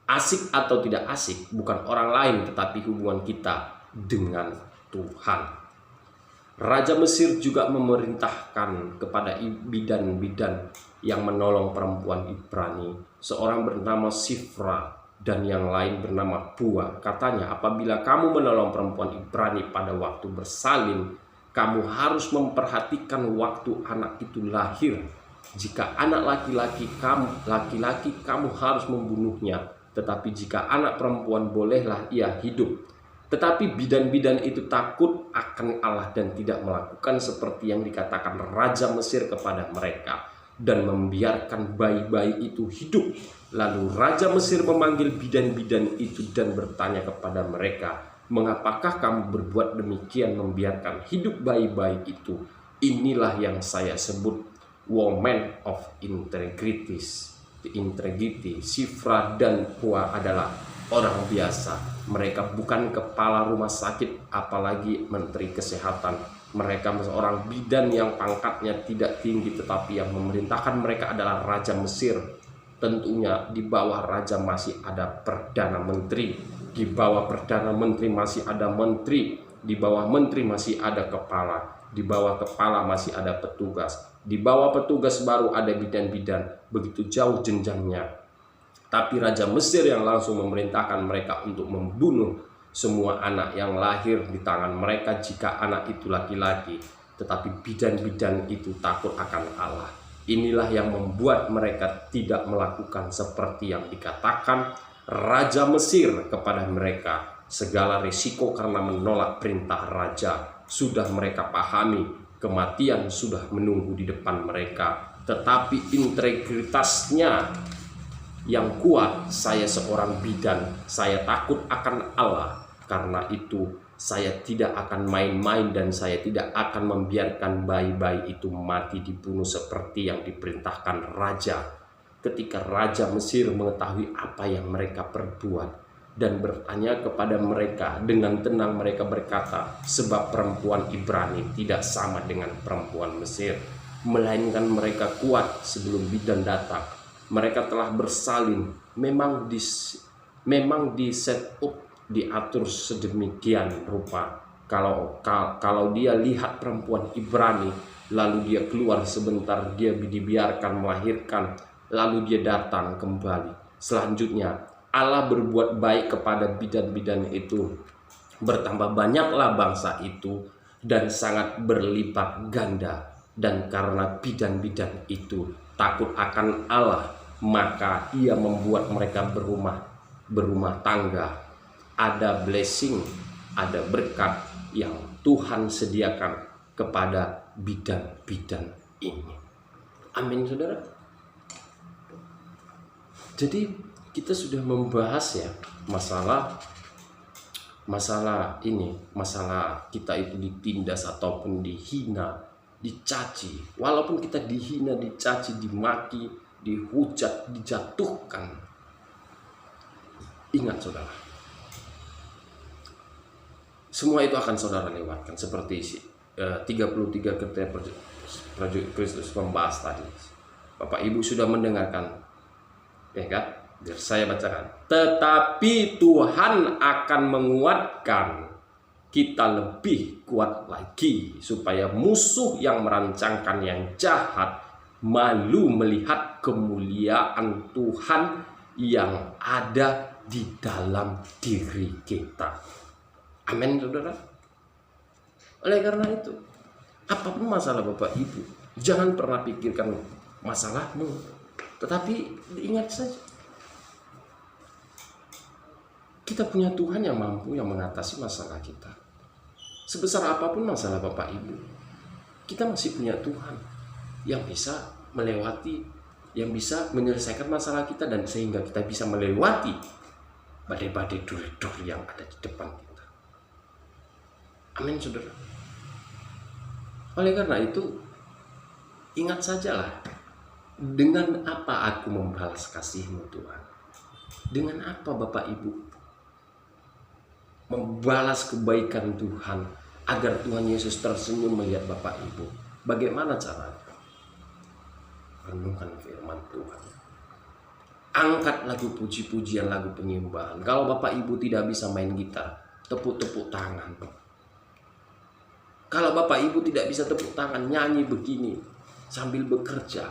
Speaker 1: Asik atau tidak asik bukan orang lain, tetapi hubungan kita dengan Tuhan. Raja Mesir juga memerintahkan kepada bidan-bidan yang menolong perempuan Ibrani, seorang bernama Sifra dan yang lain bernama Pua. Katanya, apabila kamu menolong perempuan Ibrani pada waktu bersalin, kamu harus memperhatikan waktu anak itu lahir. Jika anak laki-laki kamu harus membunuhnya. Tetapi jika anak perempuan, bolehlah ia hidup. Tetapi bidan-bidan itu takut akan Allah dan tidak melakukan seperti yang dikatakan Raja Mesir kepada mereka, dan membiarkan bayi-bayi itu hidup. Lalu Raja Mesir memanggil bidan-bidan itu dan bertanya kepada mereka, mengapakah kamu berbuat demikian, membiarkan hidup bayi-bayi itu? Inilah yang saya sebut woman of integrity. Sifra dan Pua adalah orang biasa. Mereka bukan kepala rumah sakit, apalagi menteri kesehatan. Mereka seorang bidan yang pangkatnya tidak tinggi, tetapi yang memerintahkan mereka adalah Raja Mesir. Tentunya di bawah raja masih ada perdana menteri, di bawah perdana menteri masih ada menteri, di bawah menteri masih ada kepala, di bawah kepala masih ada petugas, di bawah petugas baru ada bidan-bidan. Begitu jauh jenjangnya. Tapi Raja Mesir yang langsung memerintahkan mereka untuk membunuh semua anak yang lahir di tangan mereka jika anak itu laki-laki. Tetapi bidan-bidan itu takut akan Allah. Inilah yang membuat mereka tidak melakukan seperti yang dikatakan Raja Mesir kepada mereka. Segala risiko karena menolak perintah raja sudah mereka pahami. Kematian sudah menunggu di depan mereka. Tetapi integritasnya yang kuat, saya seorang bidan, saya takut akan Allah. Karena itu saya tidak akan main-main dan saya tidak akan membiarkan bayi-bayi itu mati dibunuh seperti yang diperintahkan raja. Ketika Raja Mesir mengetahui apa yang mereka perbuat dan bertanya kepada mereka, dengan tenang mereka berkata, sebab perempuan Ibrani tidak sama dengan perempuan Mesir, melainkan mereka kuat sebelum bidan datang. Mereka telah bersalin, memang di set up, diatur sedemikian rupa. Kalau dia lihat perempuan Ibrani, lalu dia keluar sebentar, dia dibiarkan melahirkan, lalu dia datang kembali. Selanjutnya Allah berbuat baik kepada bidan-bidan itu, bertambah banyaklah bangsa itu dan sangat berlipat ganda. Dan karena bidan-bidan itu takut akan Allah, maka ia membuat mereka berumah tangga. Ada blessing, ada berkat yang Tuhan sediakan kepada bidan-bidan ini. Amin, saudara. Jadi kita sudah membahas ya masalah ini, masalah kita itu ditindas ataupun dihina, dicaci. Walaupun kita dihina, dicaci, dimaki, dihujat, dijatuhkan, ingat saudara, semua itu akan saudara lewatkan. Seperti 33 kriteria prajurit Kristus membahas tadi. Bapak Ibu sudah mendengarkan, ya kan? Biar saya bacakan. Tetapi Tuhan akan menguatkan kita lebih kuat lagi, supaya musuh yang merancangkan yang jahat malu melihat kemuliaan Tuhan yang ada di dalam diri kita. Amin, saudara. Oleh karena itu, apapun masalah Bapak Ibu, jangan pernah pikirkan masalahmu, tetapi ingat saja, kita punya Tuhan yang mampu yang mengatasi masalah kita. Sebesar apapun masalah Bapak Ibu, kita masih punya Tuhan yang bisa melewati, yang bisa menyelesaikan masalah kita, dan sehingga kita bisa melewati badai-badai duri-duri yang ada di depan kita. Amin, saudara. Oleh karena itu, ingat sajalah, dengan apa aku membalas kasih-Mu Tuhan? Dengan apa Bapak Ibu membalas kebaikan Tuhan agar Tuhan Yesus tersenyum melihat Bapak Ibu? Bagaimana caranya? Renungkan firman Tuhan. Angkat lagu puji-pujian, lagu penyembahan. Kalau Bapak Ibu tidak bisa main gitar, tepuk-tepuk tangan. Kalau Bapak Ibu tidak bisa tepuk tangan, nyanyi begini sambil bekerja.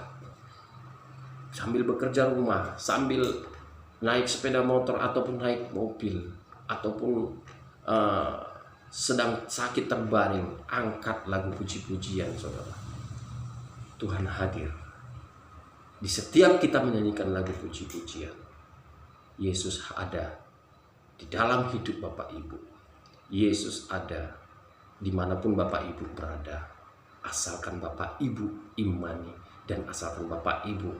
Speaker 1: Sambil bekerja rumah, sambil naik sepeda motor ataupun naik mobil, ataupun sedang sakit terbaring, angkat lagu puji-pujian, saudara. Tuhan hadir. Di setiap kita menyanyikan lagu puji-pujian, Yesus ada di dalam hidup Bapak Ibu. Yesus ada dimanapun Bapak Ibu berada, asalkan Bapak Ibu imani dan asalkan Bapak Ibu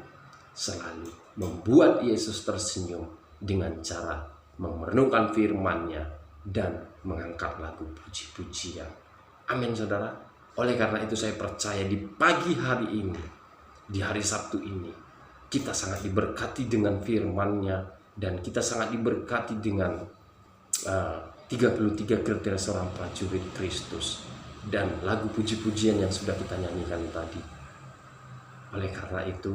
Speaker 1: selalu membuat Yesus tersenyum dengan cara merenungkan firman-Nya dan mengangkat lagu puji-pujian. Amin, saudara. Oleh karena itu saya percaya di pagi hari ini, di hari Sabtu ini, kita sangat diberkati dengan firman-Nya, dan kita sangat diberkati dengan 33 kriteria seorang prajurit Kristus dan lagu puji-pujian yang sudah kita nyanyikan tadi. Oleh karena itu,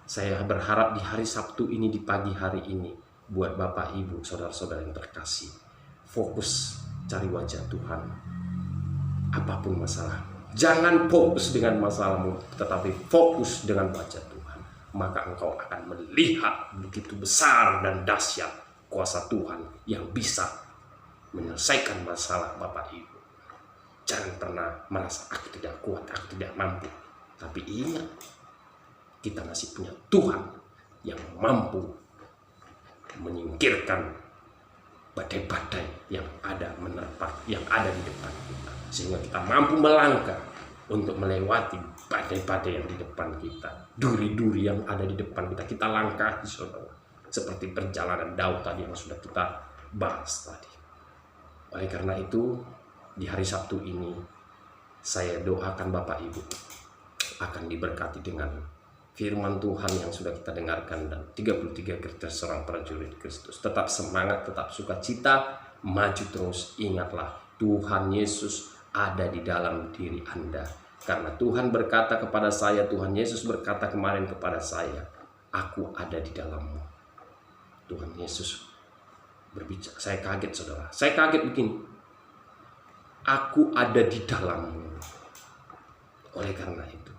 Speaker 1: saya berharap di hari Sabtu ini, di pagi hari ini, buat Bapak Ibu, saudara-saudara yang terkasih, fokus cari wajah Tuhan. Apapun masalahmu, jangan fokus dengan masalahmu, tetapi fokus dengan wajah Tuhan. Maka engkau akan melihat begitu besar dan dahsyat kuasa Tuhan yang bisa menyelesaikan masalah Bapak Ibu. Jangan pernah merasa aku tidak kuat, aku tidak mampu. Tapi ingat, kita masih punya Tuhan yang mampu menyingkirkan badai-badai yang ada menerpa, yang ada di depan kita, sehingga kita mampu melangkah untuk melewati badai-badai yang di depan kita, duri-duri yang ada di depan kita. Kita langkahi, saudara, seperti perjalanan Daud tadi yang sudah kita bahas tadi. Oleh karena itu, di hari Sabtu ini saya doakan Bapak Ibu akan diberkati dengan firman Tuhan yang sudah kita dengarkan, dan 33 kriteria seorang prajurit Kristus. Tetap semangat, tetap sukacita, maju terus. Ingatlah, Tuhan Yesus ada di dalam diri Anda. Karena Tuhan berkata kepada saya, Tuhan Yesus berkata kemarin kepada saya, aku ada di dalammu. Tuhan Yesus berbicara. Saya kaget, saudara. Saya kaget begini. Aku ada di dalammu. Oleh karena itu,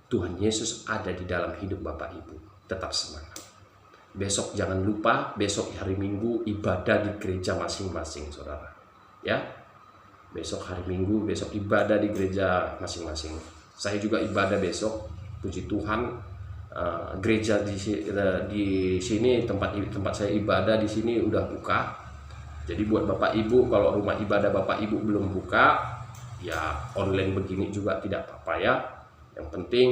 Speaker 1: Tuhan Yesus ada di dalam hidup Bapak Ibu. Tetap semangat. Besok jangan lupa, besok hari Minggu ibadah di gereja masing-masing, saudara. Ya, besok hari Minggu, besok ibadah di gereja masing-masing. Saya juga ibadah besok, puji Tuhan. Gereja di sini, tempat saya ibadah di sini udah buka. Jadi buat Bapak Ibu, kalau rumah ibadah Bapak Ibu belum buka, ya online begini juga tidak apa-apa ya. Yang penting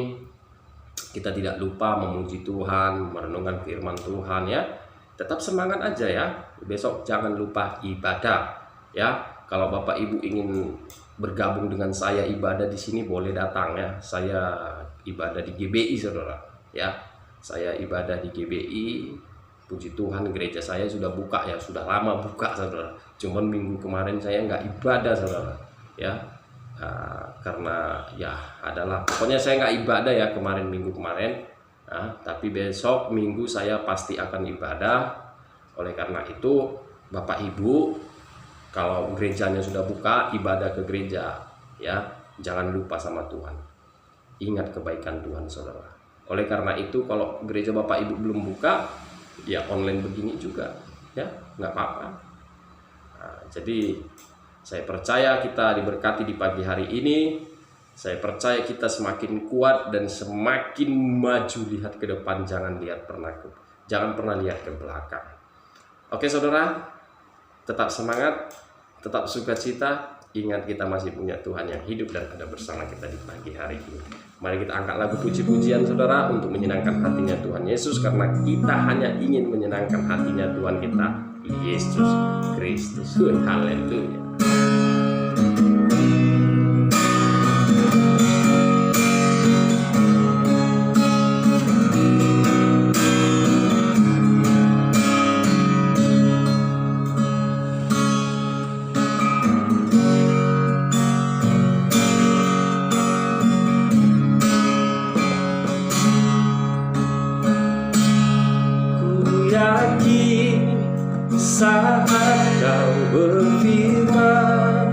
Speaker 1: kita tidak lupa memuji Tuhan, merenungkan firman Tuhan ya. Tetap semangat aja ya. Besok jangan lupa ibadah ya. Kalau Bapak Ibu ingin bergabung dengan saya ibadah di sini, boleh datang ya. Saya ibadah di GBI, saudara. Ya, saya ibadah di GBI. Puji Tuhan, gereja saya sudah buka ya, sudah lama buka, saudara. Cuman minggu kemarin saya nggak ibadah, saudara. Ya, karena ya adalah pokoknya saya nggak ibadah ya kemarin, minggu kemarin. Tapi besok minggu saya pasti akan ibadah. Oleh karena itu, Bapak Ibu, kalau gerejanya sudah buka, ibadah ke gereja ya, jangan lupa sama Tuhan. Ingat kebaikan Tuhan, saudara. Oleh karena itu, kalau gereja Bapak Ibu belum buka, ya online begini juga ya, nggak apa-apa. Jadi saya percaya kita diberkati di pagi hari ini. Saya percaya kita semakin kuat dan semakin maju lihat ke depan. Jangan pernah lihat ke belakang. Oke, saudara, tetap semangat, tetap sukacita. Ingat, kita masih punya Tuhan yang hidup dan ada bersama kita di pagi hari ini. Mari kita angkat lagu puji-pujian, saudara, untuk menyenangkan hatinya Tuhan Yesus, karena kita hanya ingin menyenangkan hatinya Tuhan kita, Yesus Kristus. Haleluya.
Speaker 2: Saat kau berfirman,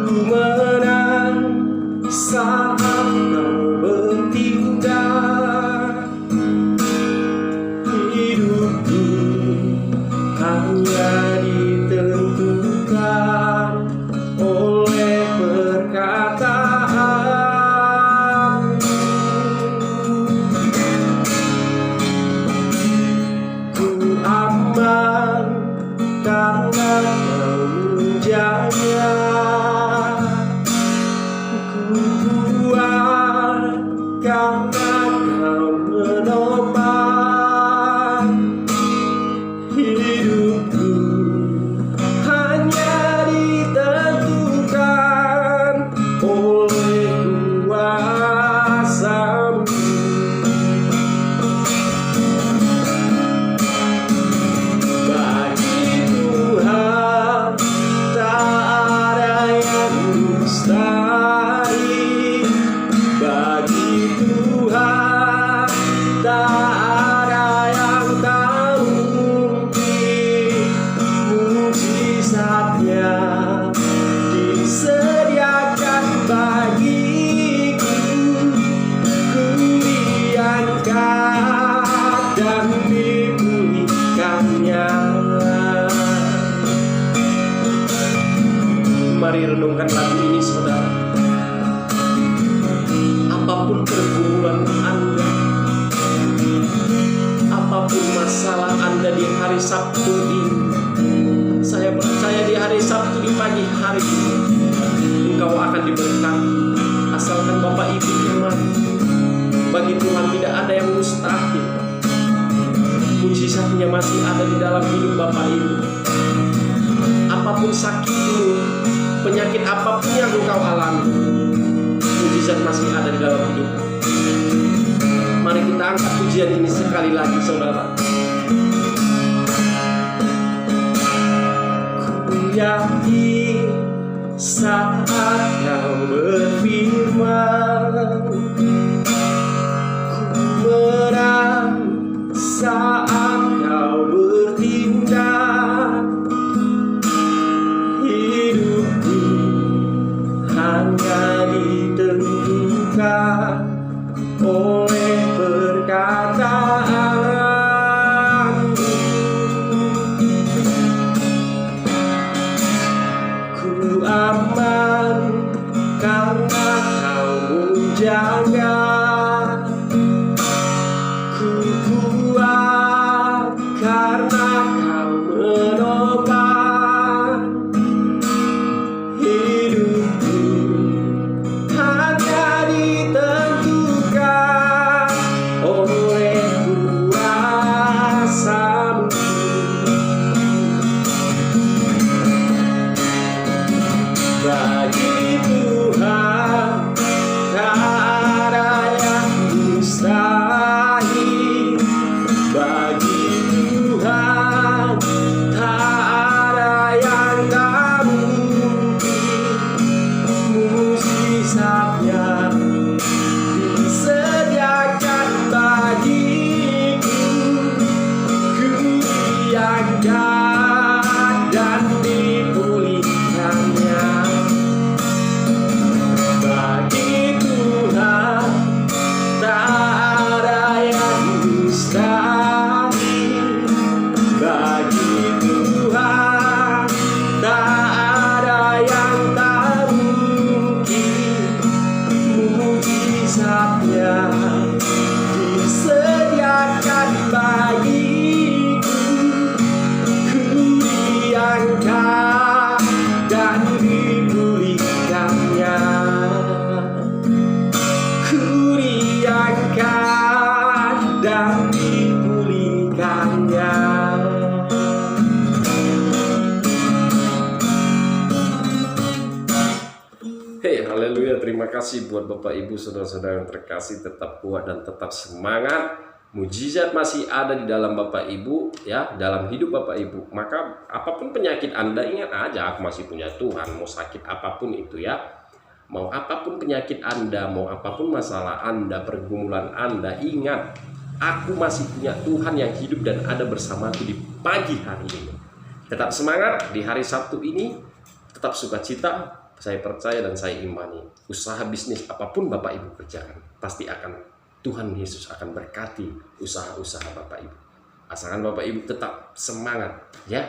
Speaker 2: ku menang. Saat kau bertindak, hidupku hanya ditentukan oleh perkataan. Aman karena kau menjaga, ku kuat karena kau menopang. Hidupku hanya ditentukan oleh kuasa-Mu. Mari renungkan lagu ini, saudara. Apapun pergumulan Anda, apapun masalah Anda di hari Sabtu ini, saya percaya di hari Sabtu di pagi hari ini engkau akan diberkati. Asalkan Bapak Ibu firman, bagi Tuhan tidak ada yang mustahil. Mujizatnya masih ada di dalam hidup Bapak Ibu. Apapun sakitmu, penyakit apapun yang engkau alami, mujizat masih ada di dalam hidup. Mari kita angkat pujian ini sekali lagi, saudara. Ku yakin saat kau berfirman, ku menang saat kau bertindak. Hidupku hanya kau menopang hidupku, hanya ditentukan oleh kuasa-Mu. Bagi Tuhan tak ada yang mustahil. Bagi Tuhan tak ada yang tak mungkin. Mukjizatnya disediakan bagiku, ku diangkat dan dipulihkannya. Bagi Tuhan tak ada yang mustahil. Bagi Tuhan tak ada yang tak mungkin. Mukjizatnya disediakan bagiku, ku diangkat dan dipulihkannya. Ku diangkat dan dipulihkannya. Hei, haleluya, terima kasih buat Bapak Ibu saudara-saudara yang terkasih. Tetap kuat dan tetap semangat. Mujizat masih ada di dalam Bapak Ibu, ya, dalam hidup Bapak Ibu. Maka apapun penyakit Anda, ingat aja aku masih punya Tuhan. Mau sakit apapun itu, ya, mau apapun penyakit Anda, mau apapun masalah Anda, pergumulan Anda, ingat, aku masih punya Tuhan yang hidup dan ada bersamaku di pagi hari ini. Tetap semangat di hari Sabtu ini, tetap sukacita. Saya percaya dan saya imani, usaha bisnis apapun Bapak Ibu kerjakan, pasti akan Tuhan Yesus akan berkati usaha-usaha Bapak Ibu. Asalkan Bapak Ibu tetap semangat, ya.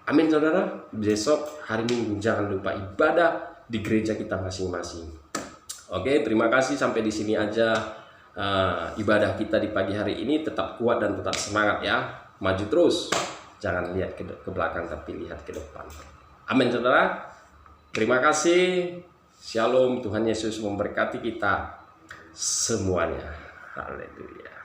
Speaker 2: Amin, saudara. Besok hari Minggu jangan lupa ibadah di gereja kita masing-masing. Oke, terima kasih, sampai di sini aja ibadah kita di pagi hari ini. Tetap kuat dan tetap semangat, ya. Maju terus, jangan lihat ke belakang tapi lihat ke depan. Amin, saudara. Terima kasih. Shalom. Tuhan Yesus memberkati kita semuanya. Haleluya.